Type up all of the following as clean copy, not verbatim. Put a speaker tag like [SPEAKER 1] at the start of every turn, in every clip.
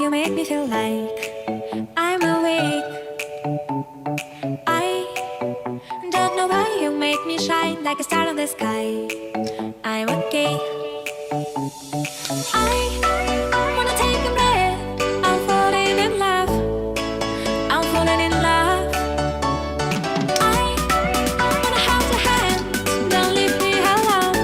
[SPEAKER 1] You make me feel like I'm awake. I don't know why you make me shine like a star in the sky. I'm okay. I wanna take a breath. I'm falling in love. I'm falling in love. I wanna hold your hand. Don't leave me alone.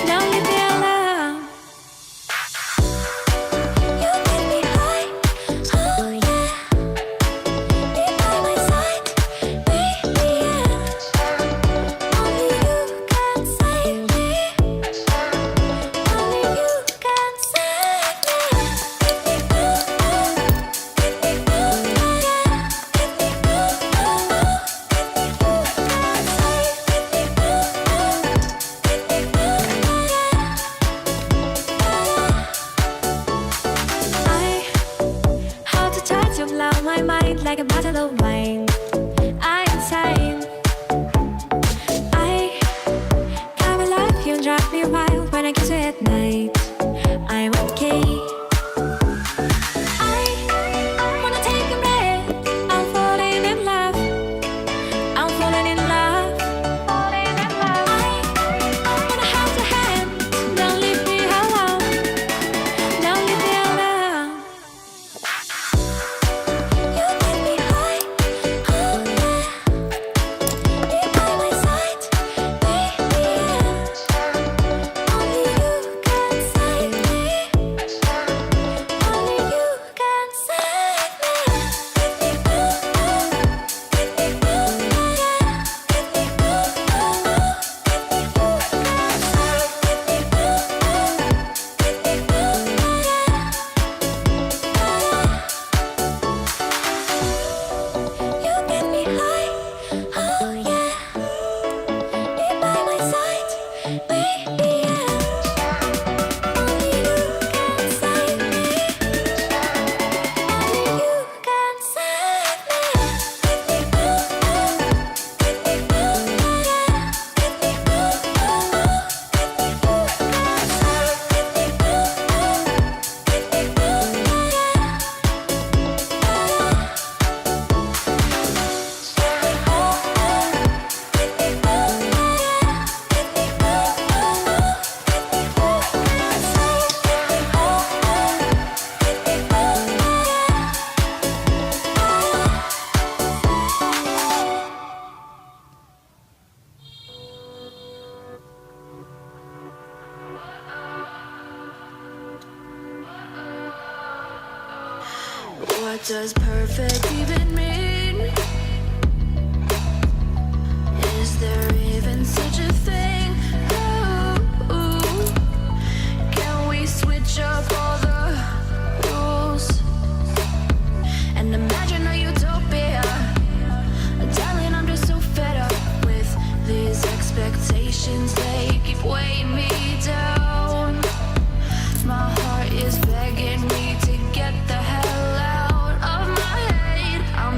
[SPEAKER 1] Don't leave me alone. You make me high. Oh yeah. Be by my side, baby. Yeah. Only you can save me. Only you can save me. How to touch you blow my mind like a bottle of wine. I'm insane. I come alive, you drive me wild when I kiss you at night. I'm okay. I wanna take a breath. I'm falling in love. I'm falling in love. Falling in love. I wanna hold your hand. Don't leave me alone. Don't leave me alone. You make me high. Oh yeah. Be by my side, baby. Yeah. Only you can save me. Only you can save You get me high. Oh yeah. Be by my side, baby. Yeah. Only you can save me. Only you can save
[SPEAKER 2] What does perfect even mean? Is there even such a thing? Ooh, can we switch up all the rules and imagine a utopia? Darling, I'm just so fed up with these expectations. They keep weighing me down. My heart is begging me to get the hell out of my head. I'm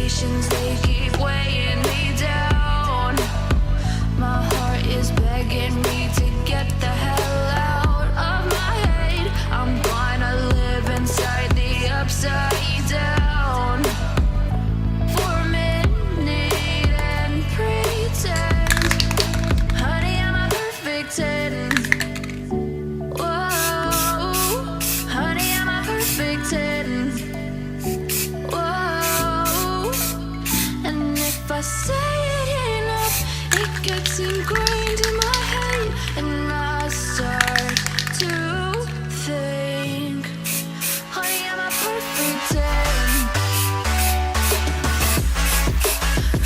[SPEAKER 2] expectations, they keep weighing me down. My heart is begging me to get the hell out of my head. I'm gonna live inside the upside down for a minute and pretend, honey, I'm a perfect 10. Whoa, honey, I'm a perfect 10. Whoa, and if I say it enough, it gets ingrained in my head, and I start to think, honey, I'm a perfect 10.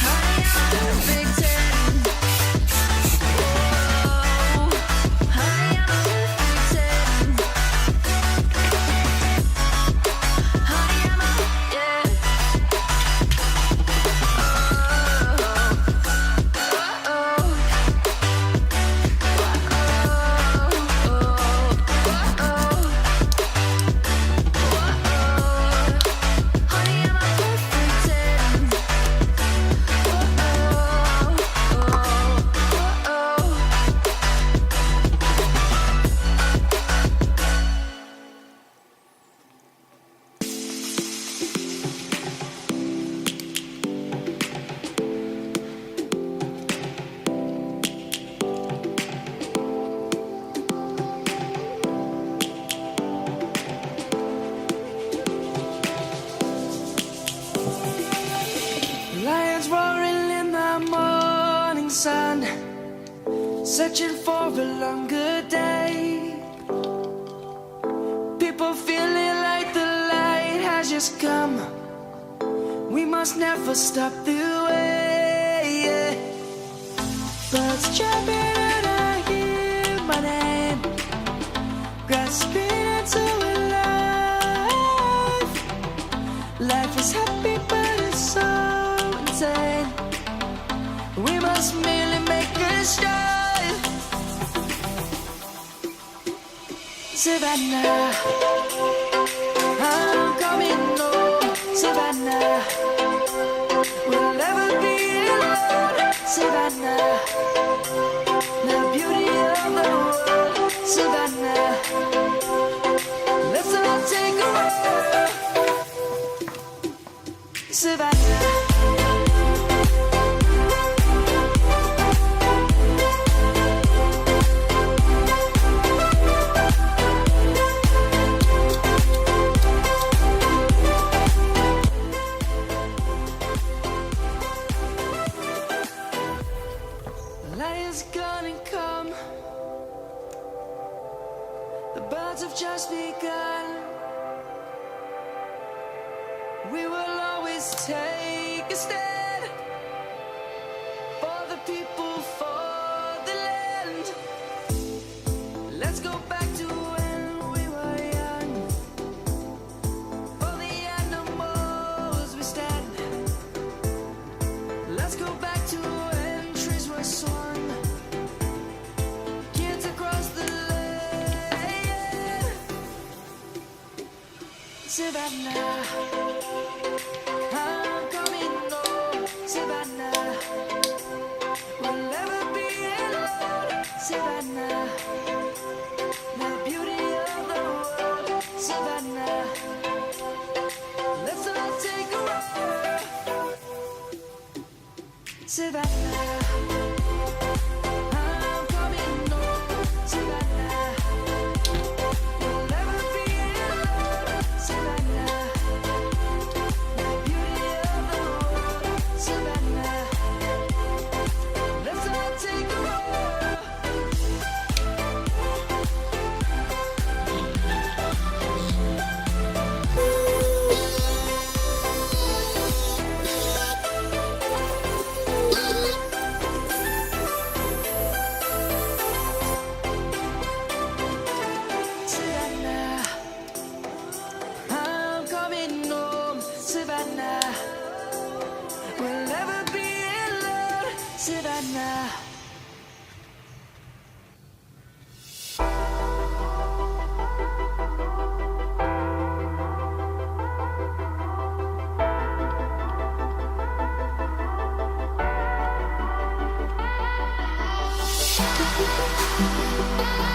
[SPEAKER 2] Honey, I'm a perfect 10. Whoa, honey, I'm a perfect 10. Honey, I'm a, yeah.
[SPEAKER 3] Lions roaring in the morning sun, searching for a longer day. People feeling like the light has just come. We must never stop the way. Birds chirping and I hear my name, grasping into a life. Life is happy but it's so insane. We must merely make a start. Savannah, I'm coming home. Savannah, we'll never be alone. Savannah, the beauty of the world. Savannah, let's all take a walk. Savannah. Lion's gonna come. The birds have just begun. We will always take a stand for the people, for the land. Let's go back to when we were young. For the animals we stand. Let's go back to when trees were swung. Kids across the land. Savannah, I'm coming home. Savannah, we'll never be alone. Savannah, the beauty of the world. Savannah, let's all take a walk. Savannah, I'm coming home. Savannah, we'll never be alone. Savannah, the beauty of the world. Savannah, let's all take a walk. Savannah, I'm coming home. Savannah, we'll never be alone. Savannah.
[SPEAKER 2] Savannah.